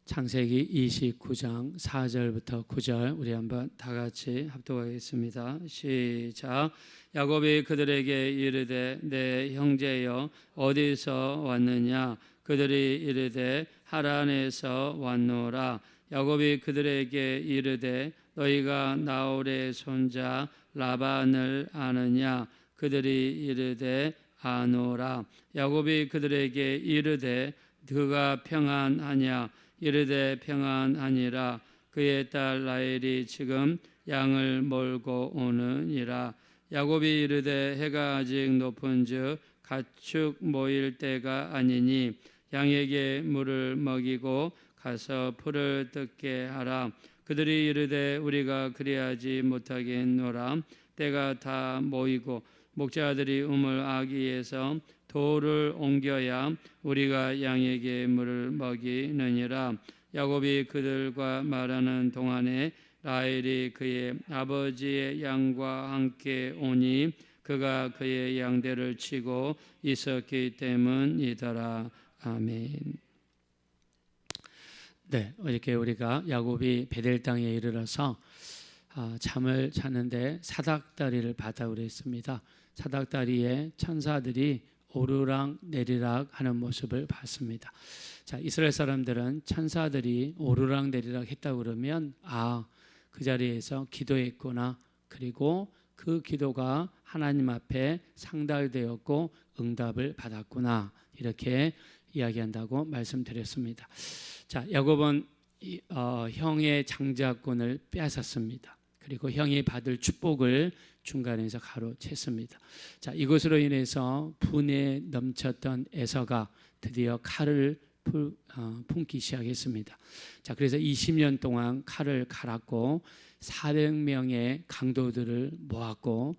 창세기 29장 4절부터 9절 우리 한번 다 같이 합독하겠습니다. 시작. 야곱이 그들에게 이르되 내 형제여 어디서 왔느냐? 그들이 이르되 하란에서 왔노라. 야곱이 그들에게 이르되 너희가 나홀의 손자 라반을 아느냐? 그들이 이르되 아노라. 야곱이 그들에게 이르되 그가 평안하냐? 이르되 평안하니라. 그의 딸 라헬이 지금 양을 몰고 오느니라. 야곱이 이르되 해가 아직 높은즉 가축 모일 때가 아니니 양에게 물을 먹이고 가서 풀을 뜯게 하라. 그들이 이르되 우리가 그리하지 못하겠노라. 때가 다 모이고 목자들이 우물 아기에서 돌을 옮겨야 우리가 양에게 물을 먹이느니라. 야곱이 그들과 말하는 동안에 라헬이 그의 아버지의 양과 함께 오니 그가 그의 양대를 치고 있었기 때문이더라. 아멘. 네, 어저께 우리가 야곱이 베델 땅에 이르러서 잠을 자는데 사닥다리를 받아 그랬습니다. 사닥다리에 천사들이 오르락 내리락 하는 모습을 봤습니다. 자, 이스라엘 사람들은 천사들이 오르락 내리락 했다고 그러면 그 자리에서 기도했구나. 그리고 그 기도가 하나님 앞에 상달되었고 응답을 받았구나. 이렇게 이야기한다고 말씀드렸습니다. 자, 야곱은 형의 장자권을 빼앗았습니다. 그리고 형이 받을 축복을 중간에서 가로챘습니다. 자, 이것으로 인해서 분에 넘쳤던 에서가 드디어 칼을 품기 시작했습니다. 자, 그래서 20년 동안 칼을 갈았고 400명의 강도들을 모았고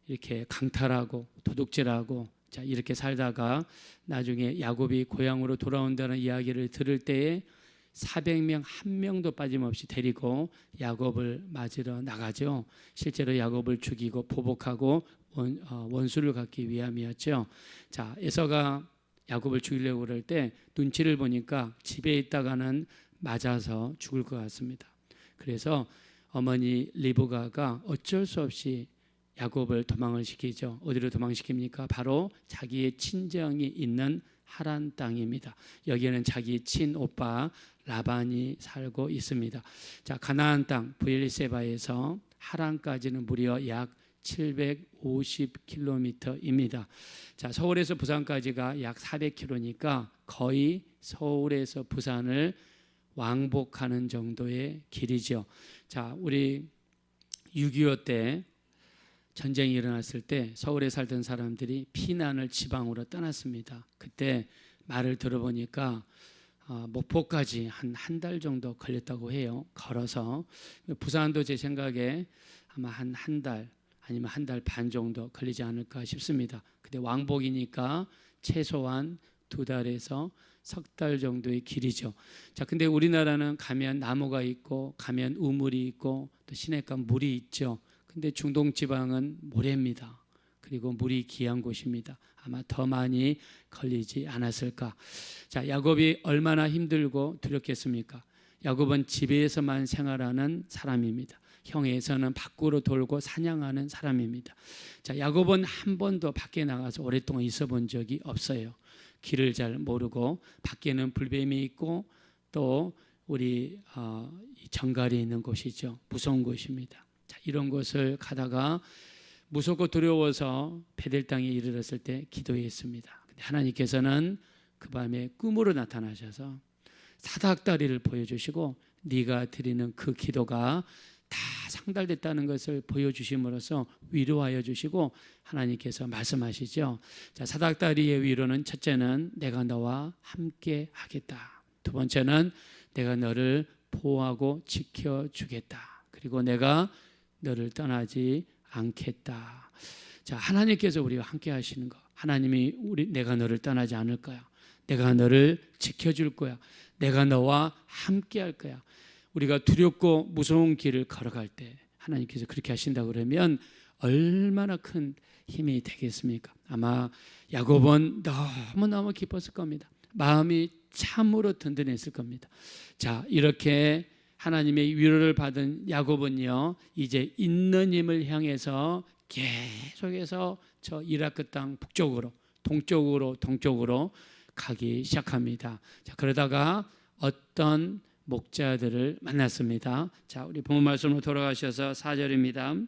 이렇게 강탈하고 도둑질하고 자, 이렇게 살다가 나중에 야곱이 고향으로 돌아온다는 이야기를 들을 때에 400명 한 명도 빠짐없이 데리고 야곱을 맞으러 나가죠. 실제로 야곱을 죽이고 보복하고 원수를 갖기 위함이었죠. 자, 에서가 야곱을 죽이려고 그럴 때 눈치를 보니까 집에 있다가는 맞아서 죽을 것 같습니다. 그래서 어머니 리브가가 어쩔 수 없이 야곱을 도망을 시키죠. 어디로 도망시킵니까? 바로 자기의 친정이 있는 하란 땅입니다. 여기에는 자기 친오빠 라반이 살고 있습니다. 자, 가나안 땅 브엘세바에서 하란까지는 무려 약 750km입니다. 자, 서울에서 부산까지가 약 400km니까 거의 서울에서 부산을 왕복하는 정도의 길이죠. 자, 우리 6.25 때 전쟁이 일어났을 때 서울에 살던 사람들이 피난을 지방으로 떠났습니다. 그때 말을 들어보니까 목포까지 한 달 정도 걸렸다고 해요. 걸어서. 부산도 제 생각에 아마 한 달 아니면 한 달 반 정도 걸리지 않을까 싶습니다. 근데 왕복이니까 최소한 2달에서 석 달 정도의 길이죠. 자, 근데 우리나라는 가면 나무가 있고 가면 우물이 있고 또 시냇가 물이 있죠. 근데 중동 지방은 모래입니다. 그리고 물이 귀한 곳입니다. 아마 더 많이 걸리지 않았을까. 자, 야곱이 얼마나 힘들고 두렵겠습니까? 야곱은 집에서만 생활하는 사람입니다. 형에서는 밖으로 돌고 사냥하는 사람입니다. 자, 야곱은 한 번도 밖에 나가서 오랫동안 있어 본 적이 없어요. 길을 잘 모르고 밖에는 불뱀이 있고 또 우리 정갈이 있는 곳이죠. 무서운 곳입니다. 자, 이런 곳을 가다가 무섭고 두려워서 베델 땅에 이르렀을 때 기도했습니다. 근데 하나님께서는 그 밤에 꿈으로 나타나셔서 사닥다리를 보여주시고 네가 드리는 그 기도가 다 상달됐다는 것을 보여주심으로써 위로하여 주시고 하나님께서 말씀하시죠. 자, 사닥다리의 위로는 첫째는 내가 너와 함께 하겠다. 두 번째는 내가 너를 보호하고 지켜주겠다. 그리고 내가 너를 떠나지 않겠다. 자, 하나님께서 우리와 함께 하시는 거. 하나님이 내가 너를 떠나지 않을 거야. 내가 너를 지켜줄 거야. 내가 너와 함께 할 거야. 우리가 두렵고 무서운 길을 걸어갈 때 하나님께서 그렇게 하신다 그러면 얼마나 큰 힘이 되겠습니까? 아마 야곱은 너무너무 기뻤을 겁니다. 마음이 참으로 든든했을 겁니다. 자, 이렇게 하나님의 위로를 받은 야곱은요, 이제 있는 힘을 향해서 계속해서 저 이라크 땅 북쪽으로, 동쪽으로 가기 시작합니다. 자, 그러다가 어떤 목자들을 만났습니다. 자, 우리 본문 말씀으로 돌아가셔서 4절입니다.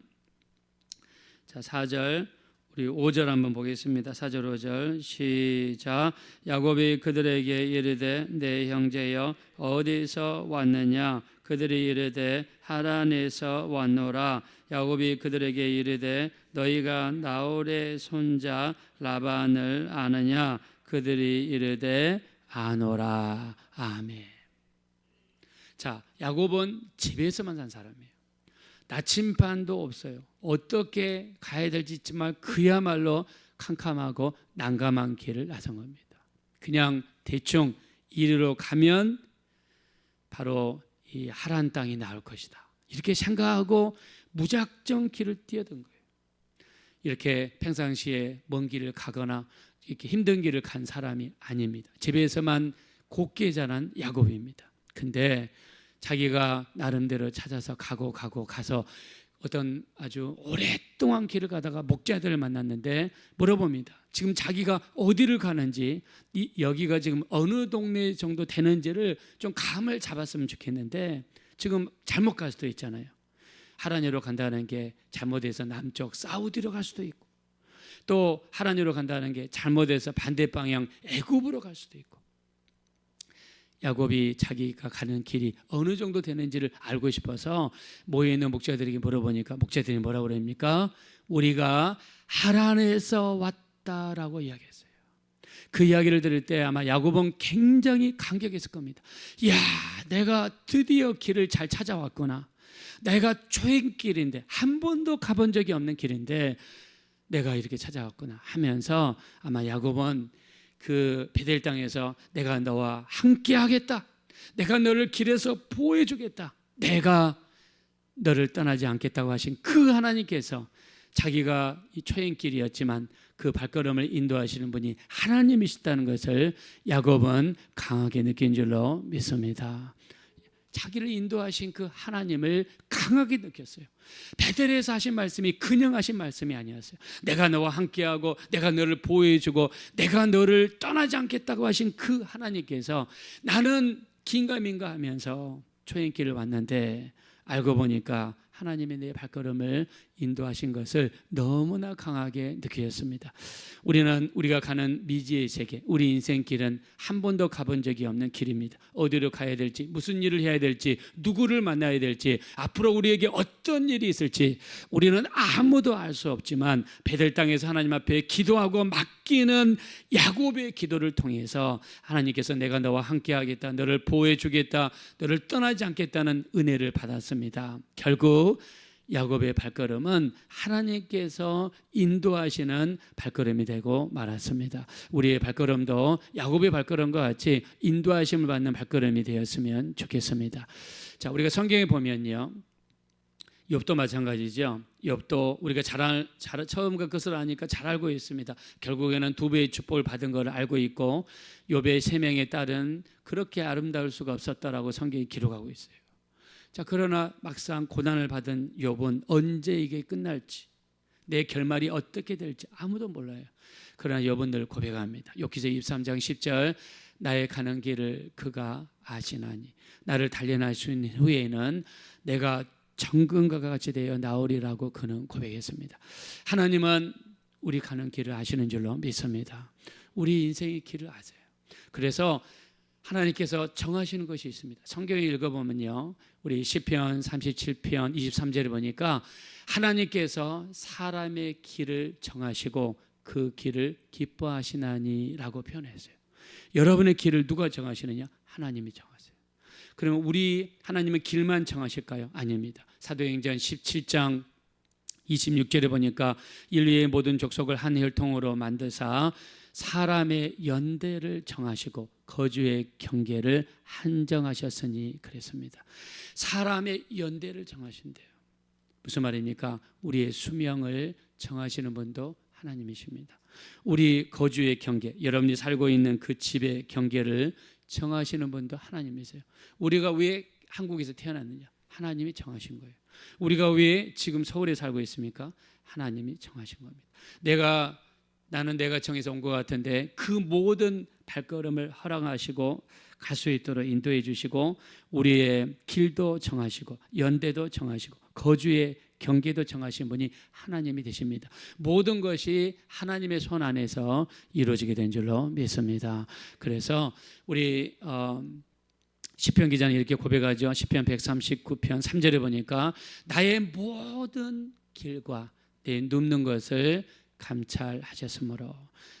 자, 4절 우리 5절 한번 보겠습니다. 4절 5절 시작. 야곱이 그들에게 이르되 내 형제여 어디서 왔느냐? 그들이 이르되 하란에서 왔노라. 야곱이 그들에게 이르되 너희가 나홀의 손자 라반을 아느냐? 그들이 이르되 아노라. 아멘. 자, 야곱은 집에서만 산 사람이에요. 나침반도 없어요. 어떻게 가야 될지 정말 그야말로 캄캄하고 난감한 길을 나선 겁니다. 그냥 대충 이리로 가면 바로 이 하란 땅이 나올 것이다, 이렇게 생각하고 무작정 길을 뛰어든 거예요. 이렇게 평상시에 먼 길을 가거나 이렇게 힘든 길을 간 사람이 아닙니다. 집에서만 곱게 자란 야곱입니다. 근데 자기가 나름대로 찾아서 가서 어떤 아주 오랫동안 길을 가다가 목자들을 만났는데 물어봅니다. 지금 자기가 어디를 가는지, 여기가 지금 어느 동네 정도 되는지를 좀 감을 잡았으면 좋겠는데 지금 잘못 갈 수도 있잖아요. 하란으로 간다는 게 잘못해서 남쪽 사우디로 갈 수도 있고, 또 하란으로 간다는 게 잘못해서 반대 방향 애굽으로 갈 수도 있고, 야곱이 자기가 가는 길이 어느 정도 되는지를 알고 싶어서 모여 있는 목자들에게 물어보니까 목자들이 뭐라고 그럽니까? 우리가 하란에서 왔다라고 이야기했어요. 그 이야기를 들을 때 아마 야곱은 굉장히 감격했을 겁니다. 이야, 내가 드디어 길을 잘 찾아왔구나. 내가 초행길인데, 한 번도 가본 적이 없는 길인데 내가 이렇게 찾아왔구나 하면서 아마 야곱은 그 베델 땅에서 내가 너와 함께 하겠다, 내가 너를 길에서 보호해 주겠다, 내가 너를 떠나지 않겠다고 하신 그 하나님께서 자기가 이 초행길이었지만 그 발걸음을 인도하시는 분이 하나님이시다는 것을 야곱은 강하게 느낀 줄로 믿습니다. 자기를 인도하신 그 하나님을 강하게 느꼈어요. 베델에서 하신 말씀이 그냥 하신 말씀이 아니었어요. 내가 너와 함께하고 내가 너를 보호해주고 내가 너를 떠나지 않겠다고 하신 그 하나님께서 나는 긴가민가 하면서 초행길을 왔는데 알고 보니까 하나님의 내 발걸음을 인도하신 것을 너무나 강하게 느꼈습니다. 우리는 우리가 가는 미지의 세계, 우리 인생길은 한 번도 가본 적이 없는 길입니다. 어디로 가야 될지, 무슨 일을 해야 될지, 누구를 만나야 될지, 앞으로 우리에게 어떤 일이 있을지 우리는 아무도 알 수 없지만 베델 땅에서 하나님 앞에 기도하고 맡기는 야곱의 기도를 통해서 하나님께서 내가 너와 함께 하겠다, 너를 보호해 주겠다, 너를 떠나지 않겠다는 은혜를 받았습니다. 결국 야곱의 발걸음은 하나님께서 인도하시는 발걸음이 되고 말았습니다. 우리의 발걸음도 야곱의 발걸음과 같이 인도하심을 받는 발걸음이 되었으면 좋겠습니다. 자, 우리가 성경에 보면요, 욥도 마찬가지죠. 욥도 우리가 처음 그 것을 아니까 잘 알고 있습니다. 결국에는 두 배의 축복을 받은 걸 알고 있고 욥의 세 명의 딸은 그렇게 아름다울 수가 없었다라고 성경이 기록하고 있어요. 자, 그러나 막상 고난을 받은 욥은 언제 이게 끝날지, 내 결말이 어떻게 될지 아무도 몰라요. 그러나 욥은 늘 고백합니다. 욥기서 23장 10절 나의 가는 길을 그가 아시나니 나를 단련하신 후에는 내가 정금과 같이 되어 나오리라고 그는 고백했습니다. 하나님은 우리 가는 길을 아시는 줄로 믿습니다. 우리 인생의 길을 아세요. 그래서 하나님께서 정하시는 것이 있습니다. 성경을 읽어보면요, 우리 시편 37편 23절에 보니까 하나님께서 사람의 길을 정하시고 그 길을 기뻐하시나니라고 표현했어요. 여러분의 길을 누가 정하시느냐? 하나님이 정하세요. 그러면 우리 하나님은 길만 정하실까요? 아닙니다. 사도행전 17장 26절에 보니까 인류의 모든 족속을 한 혈통으로 만드사 사람의 연대를 정하시고 거주의 경계를 한정하셨으니 그랬습니다. 사람의 연대를 정하신대요. 무슨 말입니까? 우리의 수명을 정하시는 분도 하나님이십니다. 우리 거주의 경계, 여러분이 살고 있는 그 집의 경계를 정하시는 분도 하나님이세요. 우리가 왜 한국에서 태어났느냐? 하나님이 정하신 거예요. 우리가 왜 지금 서울에 살고 있습니까? 하나님이 정하신 겁니다. 나는 내가 정해서 온 것 같은데 그 모든 발걸음을 허락하시고 갈 수 있도록 인도해 주시고 우리의 길도 정하시고 연대도 정하시고 거주의 경계도 정하신 분이 하나님이 되십니다. 모든 것이 하나님의 손 안에서 이루어지게 된 줄로 믿습니다. 그래서 우리 시편 기자는 이렇게 고백하죠. 시편 139편 3절에 보니까 나의 모든 길과 내 눕는 것을 감찰하셨으므로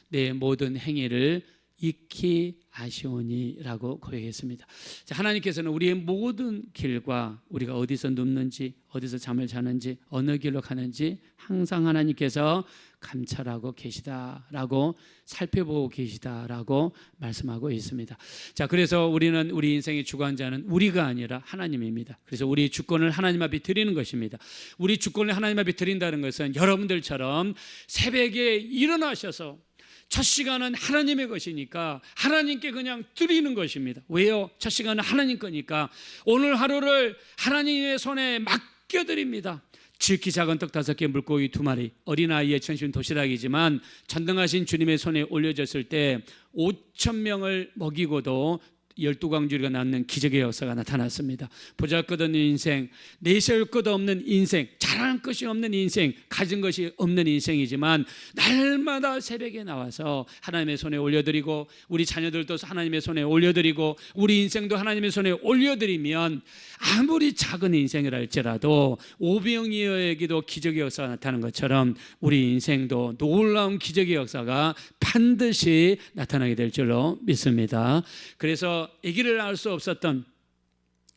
내 모든 행위를 익히 아시오니라고 고백했습니다. 하나님께서는 우리의 모든 길과 우리가 어디서 눕는지 어디서 잠을 자는지 어느 길로 가는지 항상 하나님께서 감찰하고 계시다라고 살펴보고 계시다라고 말씀하고 있습니다. 자, 그래서 우리는 우리 인생의 주관자는 우리가 아니라 하나님입니다. 그래서 우리 주권을 하나님 앞에 드리는 것입니다. 우리 주권을 하나님 앞에 드린다는 것은 여러분들처럼 새벽에 일어나셔서 첫 시간은 하나님의 것이니까 하나님께 그냥 드리는 것입니다. 왜요? 첫 시간은 하나님 거니까 오늘 하루를 하나님의 손에 맡겨드립니다. 지극히 작은 떡 5개 물고기 2마리 어린아이의 천신 도시락이지만 전능하신 주님의 손에 올려졌을 때 5,000명을 먹이고도 12광주리가 낳는 기적의 역사가 나타났습니다. 보잘것없는 인생, 내세울 것 없는 인생, 자랑할 것이 없는 인생, 가진 것이 없는 인생이지만 날마다 새벽에 나와서 하나님의 손에 올려드리고 우리 자녀들도 하나님의 손에 올려드리고 우리 인생도 하나님의 손에 올려드리면 아무리 작은 인생이라 할지라도 오병이어에게도 기적의 역사가 나타나는 것처럼 우리 인생도 놀라운 기적의 역사가 반드시 나타나게 될 줄로 믿습니다. 그래서 아기를 낳을 수 없었던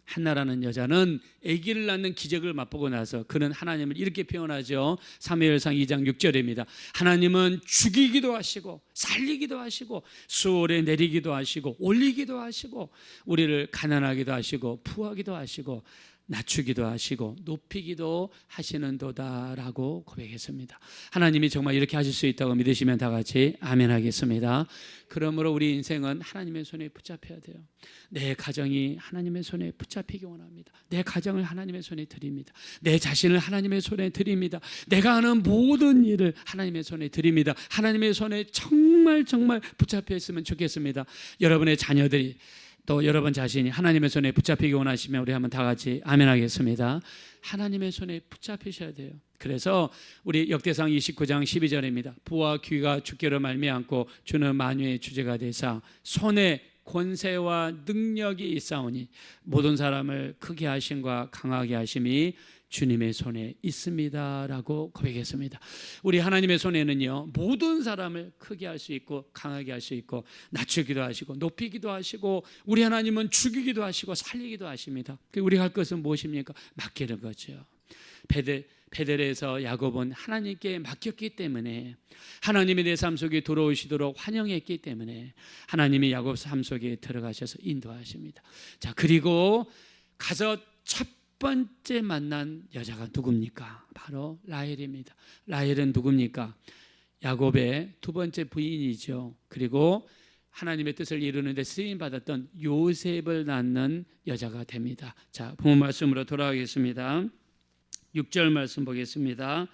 한나라는 여자는 아기를 낳는 기적을 맛보고 나서 그는 하나님을 이렇게 표현하죠. 사무엘상 2장 6절입니다. 하나님은 죽이기도 하시고 살리기도 하시고 수월에 내리기도 하시고 올리기도 하시고 우리를 가난하기도 하시고 부하기도 하시고 낮추기도 하시고 높이기도 하시는도다라고 고백했습니다. 하나님이 정말 이렇게 하실 수 있다고 믿으시면 다 같이 아멘 하겠습니다. 그러므로 우리 인생은 하나님의 손에 붙잡혀야 돼요. 내 가정이 하나님의 손에 붙잡히기 원합니다. 내 가정을 하나님의 손에 드립니다. 내 자신을 하나님의 손에 드립니다. 내가 하는 모든 일을 하나님의 손에 드립니다. 하나님의 손에 정말 붙잡혀 있으면 좋겠습니다. 여러분의 자녀들이 또 여러분 자신이 하나님의 손에 붙잡히기 원하시면 우리 한번 다 같이 아멘 하겠습니다. 하나님의 손에 붙잡히셔야 돼요. 그래서 우리 역대상 29장 12절입니다. 부와 귀가 주께로 말미암고 주는 만유의 주제가 되사 손에 권세와 능력이 있사오니 모든 사람을 크게 하심과 강하게 하심이 주님의 손에 있습니다라고 고백했습니다. 우리 하나님의 손에는요 모든 사람을 크게 할 수 있고 강하게 할 수 있고 낮추기도 하시고 높이기도 하시고 우리 하나님은 죽이기도 하시고 살리기도 하십니다. 우리가 할 것은 무엇입니까? 맡기는 거죠. 베델에서 야곱은 하나님께 맡겼기 때문에 하나님이 내 삶 속에 들어오시도록 환영했기 때문에 하나님이 야곱 삶 속에 들어가셔서 인도하십니다. 자, 그리고 가서 첫 번째 만난 여자가 누굽니까? 바로 라헬입니다. 라헬은 누굽니까? 야곱의 두 번째 부인이죠. 그리고 하나님의 뜻을 이루는데 쓰임받았던 요셉을 낳는 여자가 됩니다. 자, 본문 말씀으로 돌아가겠습니다. 6절 말씀 보겠습니다.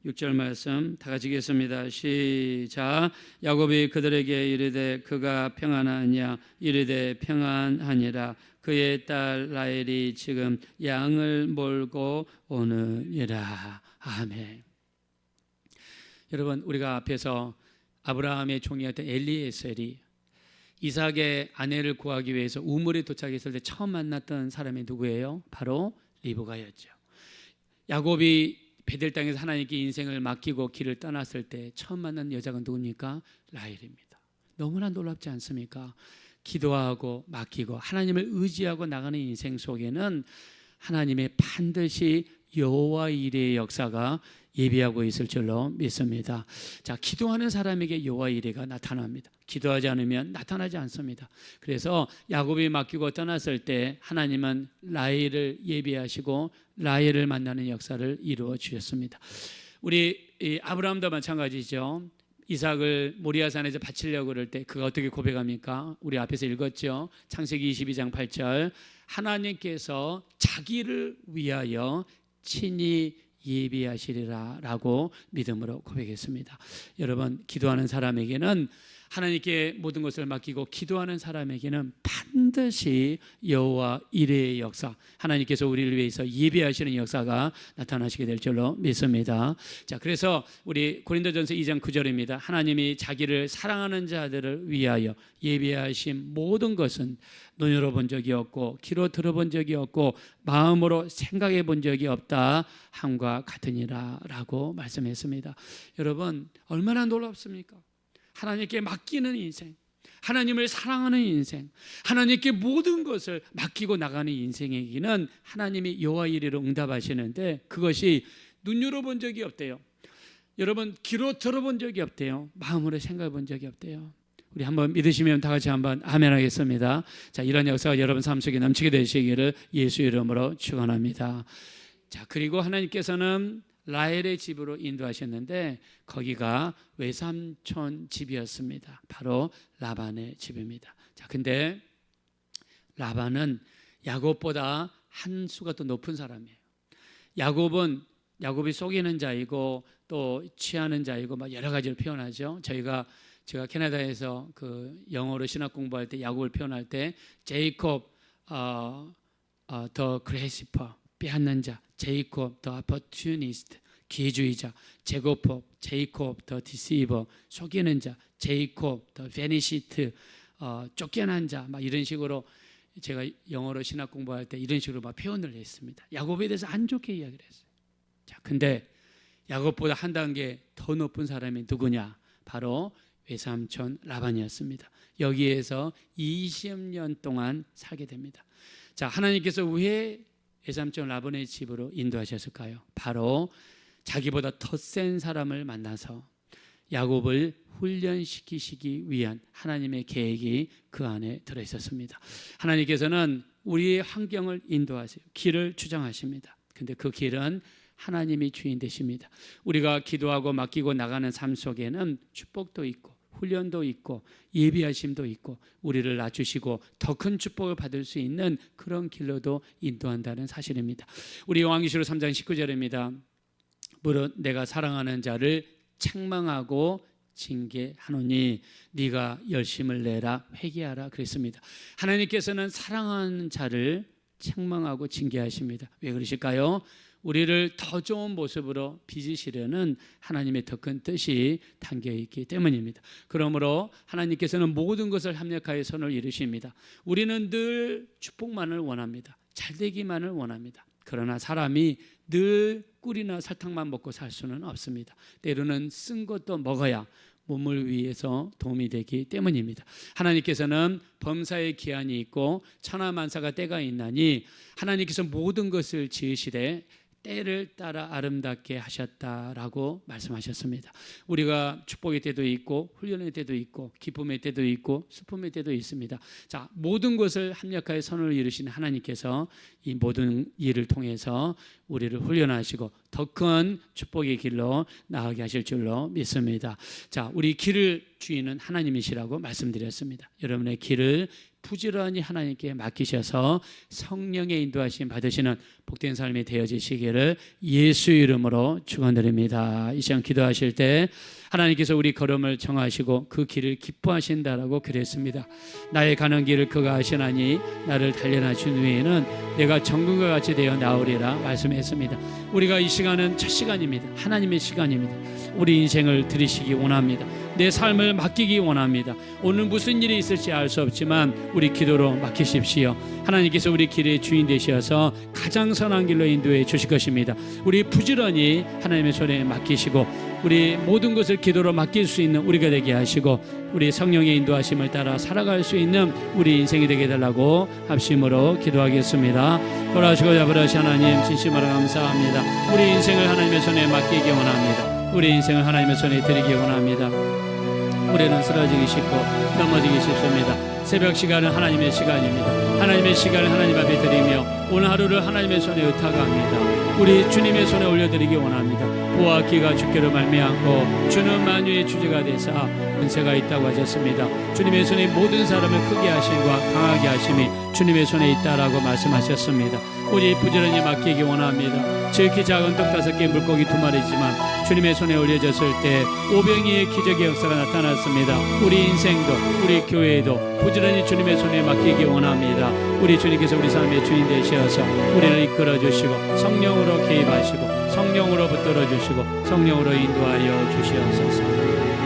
6절 말씀 다 같이 읽겠습니다. 시작. 야곱이 그들에게 이르되 그가 평안하냐? 이르되 평안하니라. 그의 딸 라헬이 지금 양을 몰고 오느니라. 아멘. 여러분, 우리가 앞에서 아브라함의 종이었던 엘리에셀이 이삭의 아내를 구하기 위해서 우물에 도착했을 때 처음 만났던 사람이 누구예요? 바로 리브가였죠. 야곱이 베델 땅에서 하나님께 인생을 맡기고 길을 떠났을 때 처음 만난 여자가 누굽니까? 라헬입니다. 너무나 놀랍지 않습니까? 기도하고 맡기고 하나님을 의지하고 나가는 인생 속에는 하나님의 반드시 여호와 이레의 역사가 예비하고 있을 줄로 믿습니다. 자, 기도하는 사람에게 여호와 이레가 나타납니다. 기도하지 않으면 나타나지 않습니다. 그래서 야곱이 맡기고 떠났을 때 하나님은 라헬을 예비하시고 라헬을 만나는 역사를 이루어 주셨습니다. 우리 이 아브라함도 마찬가지죠. 이삭을 모리아산에서 바치려고 그럴 때 그가 어떻게 고백합니까? 우리 앞에서 읽었죠. 창세기 22장 8절. 하나님께서 자기를 위하여 친히 예비하시리라 라고 믿음으로 고백했습니다. 여러분, 기도하는 사람에게는, 하나님께 모든 것을 맡기고 기도하는 사람에게는 반드시 여호와 이레의 역사, 하나님께서 우리를 위해서 예비하시는 역사가 나타나시게 될 줄로 믿습니다. 자, 그래서 우리 고린도전서 2장 9절입니다. 하나님이 자기를 사랑하는 자들을 위하여 예비하신 모든 것은 눈으로 본 적이 없고 귀로 들어본 적이 없고 마음으로 생각해 본 적이 없다 함과 같으니라 라고 말씀했습니다. 여러분, 얼마나 놀랍습니까? 하나님께 맡기는 인생, 하나님을 사랑하는 인생, 하나님께 모든 것을 맡기고 나가는 인생에게는 하나님이 여호와 이레로 응답하시는데, 그것이 눈으로 본 적이 없대요. 여러분, 귀로 들어본 적이 없대요. 마음으로 생각해 본 적이 없대요. 우리 한번 믿으시면 다 같이 한번 아멘 하겠습니다. 자, 이런 역사가 여러분 삶 속에 넘치게 되시기를 예수 이름으로 축원합니다. 자, 그리고 하나님께서는 라헬의 집으로 인도하셨는데 거기가 외삼촌 집이었습니다. 바로 라반의 집입니다. 자, 근데 라반은 야곱보다 한 수가 더 높은 사람이에요. 야곱이 속이는 자이고 또 취하는 자이고 막 여러 가지로 표현하죠. 제가 캐나다에서 그 영어로 신학 공부할 때 야곱을 표현할 때 제이콥 더 그레시퍼, 빼앗는 자, 제이콥 더 어퍼튜니스트, 기회주의자, 제이콥 더 디시버, 속이는 자, 제이콥 더 베니시트, 쫓겨난 자, 막 이런 식으로 제가 영어로 신학 공부할 때 이런 식으로 막 표현을 했습니다. 야곱에 대해서 안 좋게 이야기를 했어요. 자, 근데 야곱보다 한 단계 더 높은 사람이 누구냐? 바로 외삼촌 라반이었습니다. 여기에서 20년 동안 살게 됩니다. 자, 하나님께서 왜 외삼촌 라반의 집으로 인도하셨을까요? 바로 자기보다 더 센 사람을 만나서 야곱을 훈련시키시기 위한 하나님의 계획이 그 안에 들어있었습니다. 하나님께서는 우리의 환경을 인도하세요. 길을 주장하십니다. 근데 그 길은 하나님이 주인 되십니다. 우리가 기도하고 맡기고 나가는 삶 속에는 축복도 있고 훈련도 있고 예비하심도 있고 우리를 낮추시고 더 큰 축복을 받을 수 있는 그런 길로도 인도한다는 사실입니다. 우리 요한계시록 3장 19절입니다. 무릇 내가 사랑하는 자를 책망하고 징계하노니 네가 열심을 내라 회개하라 그랬습니다. 하나님께서는 사랑하는 자를 책망하고 징계하십니다. 왜 그러실까요? 우리를 더 좋은 모습으로 빚으시려는 하나님의 더 큰 뜻이 담겨 있기 때문입니다. 그러므로 하나님께서는 모든 것을 합력하여 선을 이루십니다. 우리는 늘 축복만을 원합니다. 잘되기만을 원합니다. 그러나 사람이 늘 꿀이나 설탕만 먹고 살 수는 없습니다. 때로는 쓴 것도 먹어야 몸을 위해서 도움이 되기 때문입니다. 하나님께서는 범사의 기한이 있고 천하만사가 때가 있나니 하나님께서 모든 것을 지으시되 때를 따라 아름답게 하셨다라고 말씀하셨습니다. 우리가 축복의 때도 있고 훈련의 때도 있고 기쁨의 때도 있고 슬픔의 때도 있습니다. 자, 모든 것을 합력하여 선을 이루신 하나님께서 이 모든 일을 통해서 우리를 훈련하시고 더 큰 축복의 길로 나아가게 하실 줄로 믿습니다. 자, 우리 길을 주인은 하나님이시라고 말씀드렸습니다. 여러분의 길을 부지런히 하나님께 맡기셔서 성령의 인도하심 받으시는 복된 삶이 되어지시기를 예수 이름으로 축원드립니다. 이 시간 기도하실 때 하나님께서 우리 걸음을 정하시고 그 길을 기뻐하신다라고 그랬습니다. 나의 가는 길을 그가 아시나니 나를 단련하신 후에는 내가 정금과 같이 되어 나오리라 말씀했습니다. 우리가 이 시간은 첫 시간입니다. 하나님의 시간입니다. 우리 인생을 들이시기 원합니다. 내 삶을 맡기기 원합니다. 오늘 무슨 일이 있을지 알 수 없지만 우리 기도로 맡기십시오. 하나님께서 우리 길의 주인 되셔서 가장 선한 길로 인도해 주실 것입니다. 우리 부지런히 하나님의 손에 맡기시고 우리 모든 것을 기도로 맡길 수 있는 우리가 되게 하시고 우리 성령의 인도하심을 따라 살아갈 수 있는 우리 인생이 되게 해달라고 합심으로 기도하겠습니다. 돌아오시고 잡으라시 하나님 진심으로 감사합니다. 우리 인생을 하나님의 손에 맡기기 원합니다. 우리 인생을 하나님의 손에 드리기 원합니다. 우리는 쓰러지기 쉽고 넘어지기 쉽습니다. 새벽 시간은 하나님의 시간입니다. 하나님의 시간을 하나님 앞에 드리며 오늘 하루를 하나님의 손에 의탁합니다. 우리 주님의 손에 올려드리기 원합니다. 보아 기가 주께로 말미암고 주는 만유의 주제가 되사 권세가 있다고 하셨습니다. 주님의 손에 모든 사람을 크게 하심과 강하게 하심이 주님의 손에 있다라고 말씀하셨습니다. 오직 부지런히 맡기기 원합니다. 지극히 작은 떡 5개 물고기 2마리지만 주님의 손에 올려졌을 때 오병이의 기적의 역사가 나타났습니다. 우리 인생도 우리 교회도 부지런히 주님의 손에 맡기기 원합니다. 우리 주님께서 우리 삶의 주인 되셔서 우리를 이끌어 주시고 성령으로 개입하시고 성령으로 붙들어 주시고 성령으로 인도하여 주시옵소서.